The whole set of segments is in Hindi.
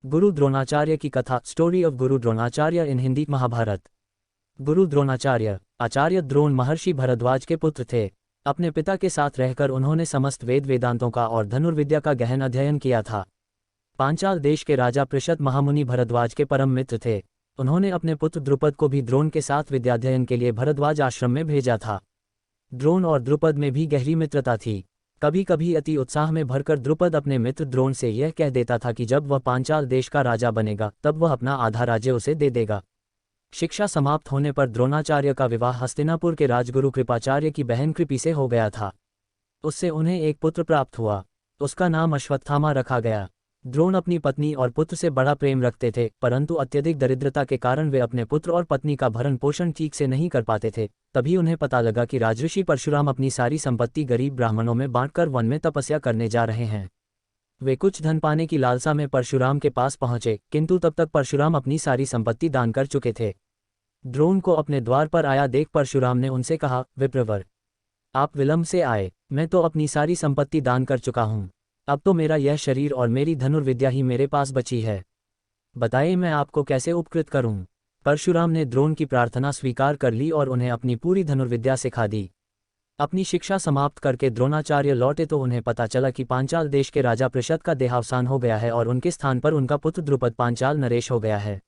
गुरु द्रोणाचार्य की कथा। स्टोरी ऑफ गुरु द्रोणाचार्य इन हिंदी। महाभारत। गुरु द्रोणाचार्य आचार्य द्रोण महर्षि भरद्वाज के पुत्र थे। अपने पिता के साथ रहकर उन्होंने समस्त वेद वेदांतों का और धनुर्विद्या का गहन अध्ययन किया था। पांचाल देश के राजा पृषद महामुनि भरद्वाज के परम मित्र थे। उन्होंने अपने पुत्र द्रुपद को भी द्रोण के साथ विद्याध्ययन के लिए भरद्वाज आश्रम में भेजा था। द्रोण और द्रुपद में भी गहरी मित्रता थी। कभी कभी अति उत्साह में भरकर द्रुपद अपने मित्र द्रोण से यह कह देता था कि जब वह पांचाल देश का राजा बनेगा तब वह अपना आधा राज्य उसे दे देगा। शिक्षा समाप्त होने पर द्रोणाचार्य का विवाह हस्तिनापुर के राजगुरु कृपाचार्य की बहन कृपि से हो गया था। उससे उन्हें एक पुत्र प्राप्त हुआ। उसका नाम अश्वत्थामा रखा गया। द्रोण अपनी पत्नी और पुत्र से बड़ा प्रेम रखते थे, परंतु अत्यधिक दरिद्रता के कारण वे अपने पुत्र और पत्नी का भरण पोषण ठीक से नहीं कर पाते थे। तभी उन्हें पता लगा कि राजऋषि परशुराम अपनी सारी संपत्ति गरीब ब्राह्मणों में बांटकर वन में तपस्या करने जा रहे हैं। वे कुछ धन पाने की लालसा में परशुराम के पास पहुंचे, किंतु तब तक परशुराम अपनी सारी संपत्ति दान कर चुके थे। द्रोण को अपने द्वार पर आया देख परशुराम ने उनसे कहा, विप्रवर, आप विलंब से आए। मैं तो अपनी सारी संपत्ति दान कर चुका हूँ। अब तो मेरा यह शरीर और मेरी धनुर्विद्या ही मेरे पास बची है। बताइए मैं आपको कैसे उपकृत करूं। परशुराम ने द्रोण की प्रार्थना स्वीकार कर ली और उन्हें अपनी पूरी धनुर्विद्या सिखा दी। अपनी शिक्षा समाप्त करके द्रोणाचार्य लौटे तो उन्हें पता चला कि पांचाल देश के राजा पृषद का देहावसान हो गया है और उनके स्थान पर उनका पुत्र द्रुपद पांचाल नरेश हो गया है।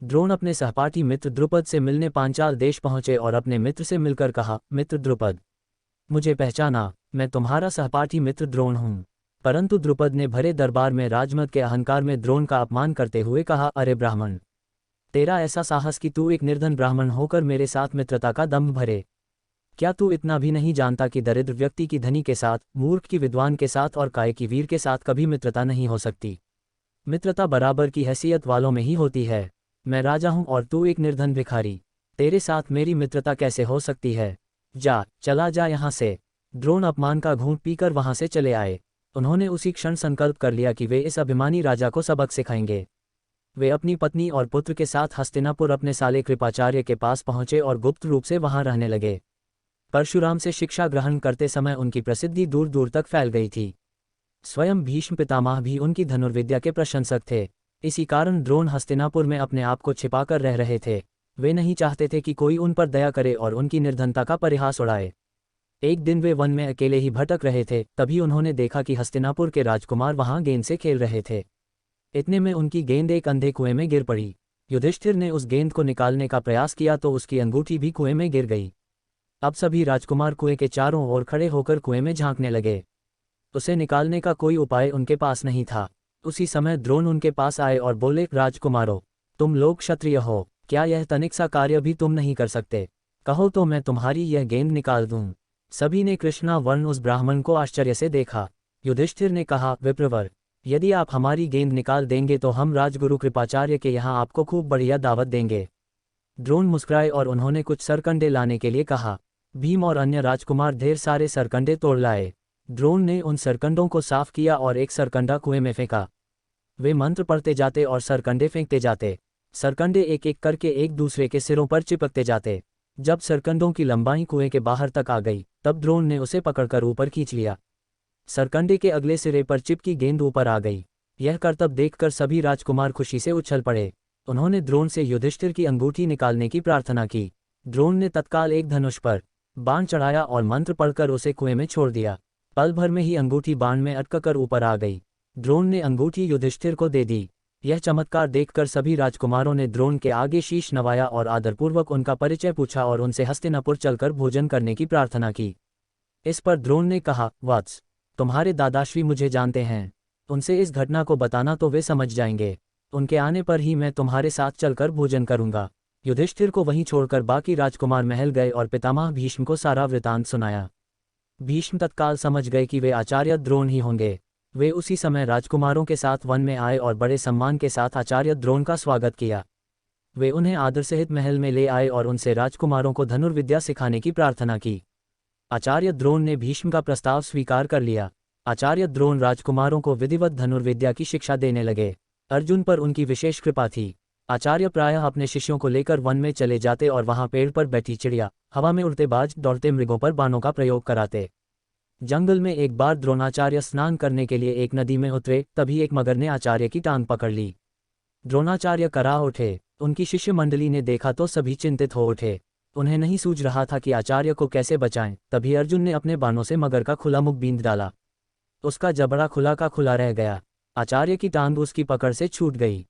द्रोण अपने सहपाठी मित्र द्रुपद से मिलने पांचाल देश पहुंचे और अपने मित्र से मिलकर कहा, मित्र द्रुपद, मुझे पहचाना, मैं तुम्हारा सहपाठी मित्र द्रोण हूँ। परंतु द्रुपद ने भरे दरबार में राजमत के अहंकार में द्रोण का अपमान करते हुए कहा, अरे ब्राह्मण, तेरा ऐसा साहस कि तू एक निर्धन ब्राह्मण होकर मेरे साथ मित्रता का दम्भ भरे। क्या तू इतना भी नहीं जानता कि दरिद्र व्यक्ति की धनी के साथ, मूर्ख की विद्वान के साथ और काय की वीर के साथ कभी मित्रता नहीं हो सकती। मित्रता बराबर की हैसियत वालों में ही होती है। मैं राजा हूं और तू एक निर्धन भिखारी, तेरे साथ मेरी मित्रता कैसे हो सकती है। चला जा यहाँ से। द्रोण अपमान का घूंट पीकर वहां से चले आए। उन्होंने उसी क्षण संकल्प कर लिया कि वे इस अभिमानी राजा को सबक सिखाएंगे। वे अपनी पत्नी और पुत्र के साथ हस्तिनापुर अपने साले कृपाचार्य के पास पहुंचे और गुप्त रूप से वहां रहने लगे। परशुराम से शिक्षा ग्रहण करते समय उनकी प्रसिद्धि दूर दूर तक फैल गई थी। स्वयं भीष्म पितामह भी उनकी धनुर्विद्या के प्रशंसक थे। इसी कारण द्रोण हस्तिनापुर में अपने आप को छिपाकर रह रहे थे। वे नहीं चाहते थे कि कोई उन पर दया करे और उनकी निर्धनता का परिहास उड़ाए। एक दिन वे वन में अकेले ही भटक रहे थे, तभी उन्होंने देखा कि हस्तिनापुर के राजकुमार वहां गेंद से खेल रहे थे। इतने में उनकी गेंद एक अंधे कुएं में गिर पड़ी। युधिष्ठिर ने उस गेंद को निकालने का प्रयास किया तो उसकी अंगूठी भी कुएं में गिर गई। अब सभी राजकुमार कुएं के चारों ओर खड़े होकर कुएं में झांकने लगे। उसे निकालने का कोई उपाय उनके पास नहीं था। उसी समय द्रोण उनके पास आए और बोले, राजकुमारों, तुम लोग क्षत्रिय हो, क्या यह तनिक सा कार्य भी तुम नहीं कर सकते? कहो तो मैं तुम्हारी यह गेंद निकाल दूं। सभी ने कृष्णा वर्ण उस ब्राह्मण को आश्चर्य से देखा। युधिष्ठिर ने कहा, विप्रवर, यदि आप हमारी गेंद निकाल देंगे तो हम राजगुरु कृपाचार्य के यहाँ आपको खूब बढ़िया दावत देंगे। द्रोण मुस्कुराए और उन्होंने कुछ सरकंडे लाने के लिए कहा। भीम और अन्य राजकुमार ढेर सारे सरकंडे तोड़ लाए। द्रोण ने उन सरकंडों को साफ किया और एक सरकंडा कुएं में फेंका। वे मंत्र पढ़ते जाते और सरकंडे फेंकते जाते। सरकंडे एक एक करके एक दूसरे के सिरों पर चिपकते जाते। जब सरकंडों की लंबाई कुएं के बाहर तक आ गई तब द्रोण ने उसे पकड़कर ऊपर खींच लिया। सरकंडे के अगले सिरे पर चिपकी गेंद ऊपर आ गई। यह करतब देखकर सभी राजकुमार खुशी से उछल पड़े। उन्होंने द्रोण से युधिष्ठिर की अंगूठी निकालने की प्रार्थना की। द्रोण ने तत्काल एक धनुष पर बाण चढ़ाया और मंत्र पढ़कर उसे कुएं में छोड़ दिया। पल भर में ही अंगूठी बाण में अटककर ऊपर आ गई। द्रोण ने अंगूठी युधिष्ठिर को दे दी। यह चमत्कार देखकर सभी राजकुमारों ने द्रोण के आगे शीश नवाया और आदरपूर्वक उनका परिचय पूछा और उनसे हस्तिनापुर चलकर भोजन करने की प्रार्थना की। इस पर द्रोण ने कहा, वत्स, तुम्हारे दादाश्री मुझे जानते हैं, उनसे इस घटना को बताना तो वे समझ जाएंगे। उनके आने पर ही मैं तुम्हारे साथ चलकर भोजन करूंगा। युधिष्ठिर को वहीं छोड़कर बाकी राजकुमार महल गए और पितामह भीष्म को सारा वृतांत सुनाया। भीष्म तत्काल समझ गए कि वे आचार्य द्रोण ही होंगे। वे उसी समय राजकुमारों के साथ वन में आए और बड़े सम्मान के साथ आचार्य द्रोण का स्वागत किया। वे उन्हें आदर सहित महल में ले आए और उनसे राजकुमारों को धनुर्विद्या सिखाने की प्रार्थना की। आचार्य द्रोण ने भीष्म का प्रस्ताव स्वीकार कर लिया। आचार्य द्रोण राजकुमारों को विधिवत धनुर्विद्या की शिक्षा देने लगे। अर्जुन पर उनकी विशेष कृपा थी। आचार्य प्रायः अपने शिष्यों को लेकर वन में चले जाते और वहां पेड़ पर बैठी चिड़िया, हवा में उड़ते बाज, दौड़ते मृगों पर बाणों का प्रयोग कराते। जंगल में एक बार द्रोणाचार्य स्नान करने के लिए एक नदी में उतरे, तभी एक मगर ने आचार्य की टांग पकड़ ली। द्रोणाचार्य करा उठे। उनकी शिष्य मंडली ने देखा तो सभी चिंतित हो उठे। उन्हें नहीं सूझ रहा था कि आचार्य को कैसे बचाएं। तभी अर्जुन ने अपने बाणों से मगर का खुला मुख बींध डाला। उसका जबड़ा खुला का खुला रह गया। आचार्य की टांग उसकी पकड़ से छूट गई।